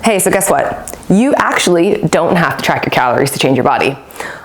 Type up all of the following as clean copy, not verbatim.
Hey, so guess what? You actually don't have to track your calories to change your body.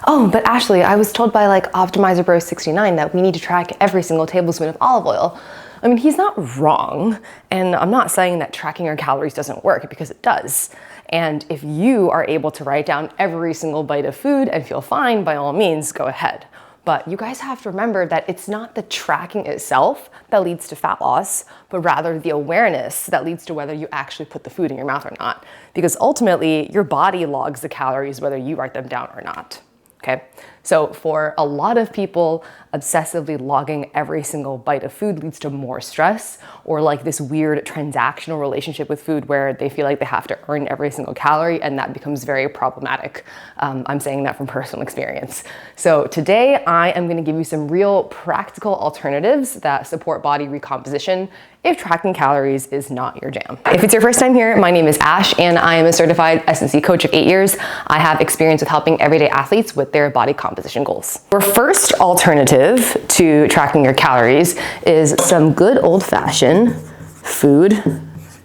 Oh, but Ashley, I was told by like Optimizer Bro 69 that we need to track every single tablespoon of olive oil. I mean, he's not wrong, and I'm not saying that tracking your calories doesn't work, because it does. And if you are able to write down every single bite of food and feel fine, by all means, go ahead. But you guys have to remember that it's not the tracking itself that leads to fat loss, but rather the awareness that leads to whether you actually put the food in your mouth or not. Because ultimately, your body logs the calories whether you write them down or not. Okay? So for a lot of people, obsessively logging every single bite of food leads to more stress, or like this weird transactional relationship with food where they feel like they have to earn every single calorie, and that becomes very problematic. I'm saying that from personal experience. So today I am going to give you some real practical alternatives that support body recomposition if tracking calories is not your jam. If it's your first time here, my name is Ash, and I am a certified S&C coach of 8 years. I have experience with helping everyday athletes with their body composition goals. Your first alternative to tracking your calories is some good old-fashioned food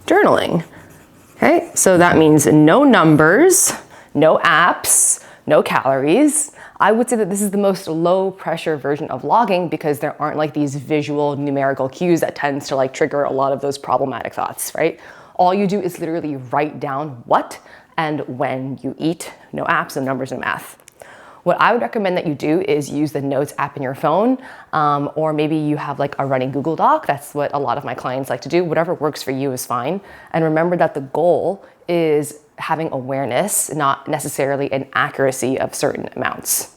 journaling. Okay, so that means no numbers, no apps, no calories. I would say that this is the most low pressure version of logging because there aren't like these visual numerical cues that tends to like trigger a lot of those problematic thoughts, right? All you do is literally write down what and when you eat. No apps, no numbers, no math. What I would recommend that you do is use the Notes app in your phone, or maybe you have like a running Google Doc. That's what a lot of my clients like to do. Whatever works for you is fine. And remember that the goal is having awareness, not necessarily an accuracy of certain amounts.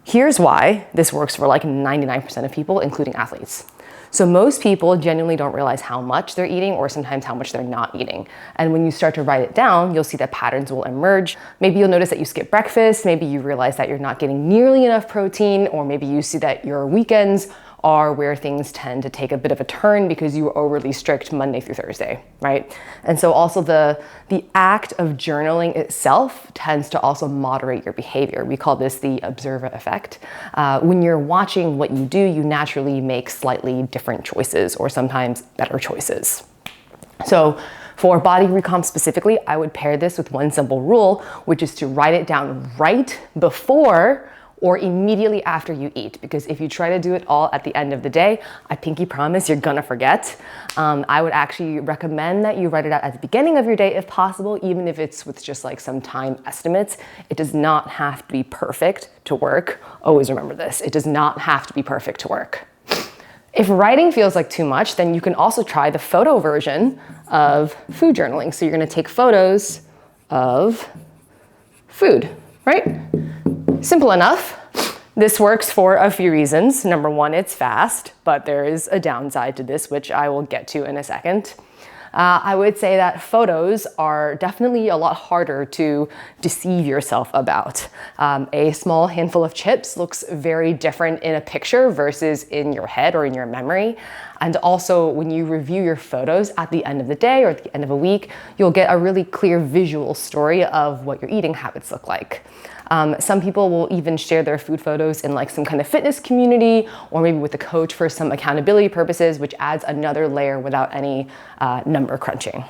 Here's why this works for like 99% of people, including athletes. So most people genuinely don't realize how much they're eating, or sometimes how much they're not eating. And when you start to write it down, you'll see that patterns will emerge. Maybe you'll notice that you skip breakfast. Maybe you realize that you're not getting nearly enough protein, or maybe you see that your weekends are where things tend to take a bit of a turn because you were overly strict Monday through Thursday, right? And so also the act of journaling itself tends to also moderate your behavior. We call this the observer effect. When you're watching what you do, you naturally make slightly different choices, or sometimes better choices. So for body recomp specifically, I would pair this with one simple rule, which is to write it down right before or immediately after you eat, because if you try to do it all at the end of the day, I pinky promise you're gonna forget. I would actually recommend that you write it out at the beginning of your day if possible, even if it's with just like some time estimates. It does not have to be perfect to work. Always remember this, it does not have to be perfect to work. If writing feels like too much, then you can also try the photo version of food journaling. So you're gonna take photos of food, right? Simple enough. This works for a few reasons. Number one, it's fast, but there is a downside to this, which I will get to in a second. I would say that photos are definitely a lot harder to deceive yourself about. A small handful of chips looks very different in a picture versus in your head or in your memory. And also, when you review your photos at the end of the day or at the end of a week, you'll get a really clear visual story of what your eating habits look like. Some people will even share their food photos in like some kind of fitness community, or maybe with a coach for some accountability purposes, which adds another layer without any number crunching.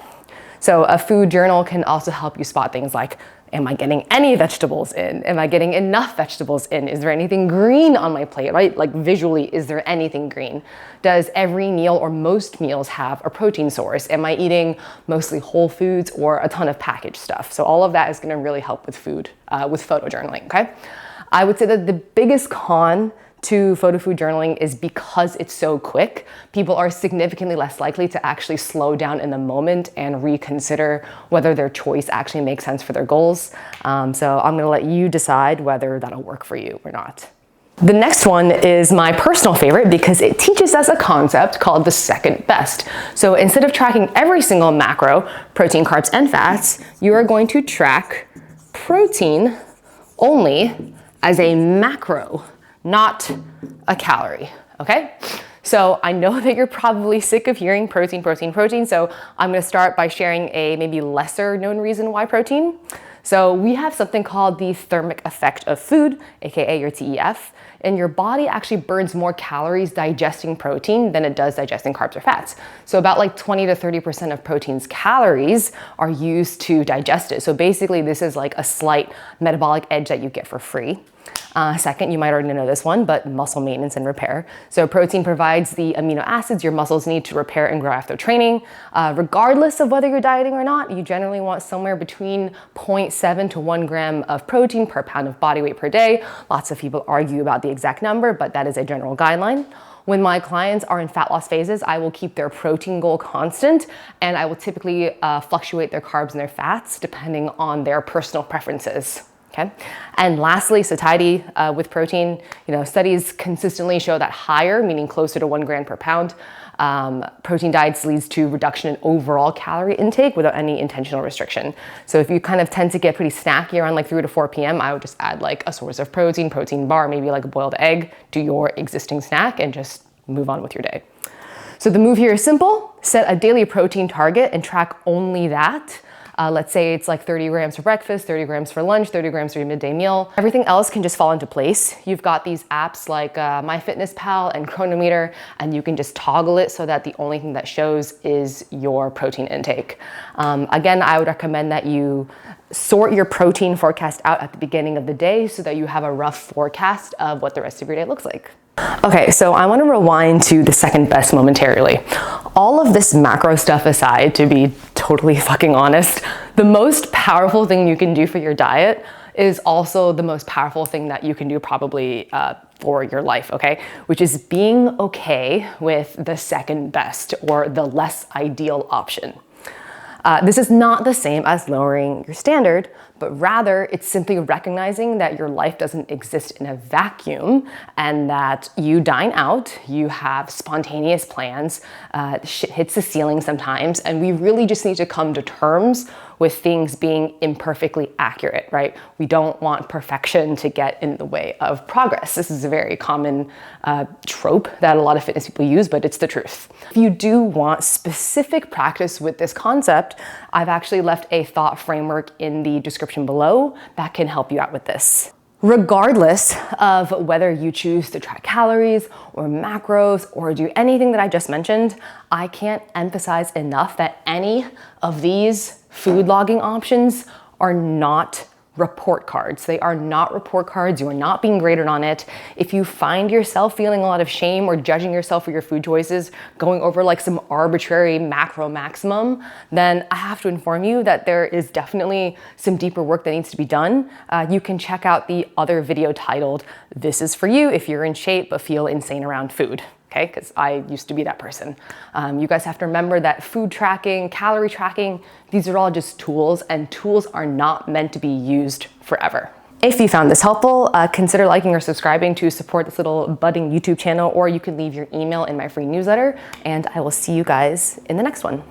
So a food journal can also help you spot things like, am I getting any vegetables in? Am I getting enough vegetables in? Is there anything green on my plate, right? Like visually, is there anything green? Does every meal or most meals have a protein source? Am I eating mostly whole foods or a ton of packaged stuff? So all of that is gonna really help with food, with photo journaling, okay? I would say that the biggest con to photo food journaling is because it's so quick, people are significantly less likely to actually slow down in the moment and reconsider whether their choice actually makes sense for their goals. So I'm gonna let you decide whether that'll work for you or not. The next one is my personal favorite because it teaches us a concept called the second best. So instead of tracking every single macro, protein, carbs, and fats, you are going to track protein only as a macro, not a calorie, okay? So I know that you're probably sick of hearing protein, protein, protein. So I'm gonna start by sharing a maybe lesser known reason why protein. So we have something called the thermic effect of food, AKA your TEF, and your body actually burns more calories digesting protein than it does digesting carbs or fats. So about like 20 to 30% of protein's calories are used to digest it. So basically this is like a slight metabolic edge that you get for free. Second, you might already know this one, but muscle maintenance and repair. So protein provides the amino acids your muscles need to repair and grow after training. Regardless of whether you're dieting or not, you generally want somewhere between 0.7 to 1 gram of protein per pound of body weight per day. Lots of people argue about the exact number, but that is a general guideline. When my clients are in fat loss phases, I will keep their protein goal constant, and I will typically fluctuate their carbs and their fats depending on their personal preferences. Okay. And lastly, satiety with protein, studies consistently show that higher, meaning closer to 1 gram per pound, protein diets leads to reduction in overall calorie intake without any intentional restriction. So if you kind of tend to get pretty snacky around like 3 to 4 p.m., I would just add like a source of protein bar, maybe like a boiled egg to your existing snack and just move on with your day. So the move here is simple. Set a daily protein target and track only that. Let's say it's like 30 grams for breakfast, 30 grams for lunch, 30 grams for your midday meal. Everything else can just fall into place. You've got these apps like MyFitnessPal and Chronometer, and you can just toggle it so that the only thing that shows is your protein intake. Again, I would recommend that you sort your protein forecast out at the beginning of the day so that you have a rough forecast of what the rest of your day looks like. Okay, so I want to rewind to the second best momentarily. All of this macro stuff aside, to be totally fucking honest, the most powerful thing you can do for your diet is also the most powerful thing that you can do probably for your life, okay? Which is being okay with the second best or the less ideal option. This is not the same as lowering your standard, but rather it's simply recognizing that your life doesn't exist in a vacuum and that you dine out, you have spontaneous plans, shit hits the ceiling sometimes, and we really just need to come to terms with things being imperfectly accurate, right? We don't want perfection to get in the way of progress. This is a very common trope that a lot of fitness people use, but it's the truth. If you do want specific practice with this concept, I've actually left a thought framework in the description below that can help you out with this. Regardless of whether you choose to track calories or macros or do anything that I just mentioned, I can't emphasize enough that any of these food logging options are not report cards. They are not report cards. You are not being graded on it. If you find yourself feeling a lot of shame or judging yourself for your food choices, going over like some arbitrary macro maximum, then I have to inform you that there is definitely some deeper work that needs to be done. You can check out the other video titled, "This is for you if you're in shape but feel insane around food." Okay, because I used to be that person. You guys have to remember that food tracking, calorie tracking, these are all just tools, and tools are not meant to be used forever. If you found this helpful, consider liking or subscribing to support this little budding YouTube channel, or you can leave your email in my free newsletter, and I will see you guys in the next one.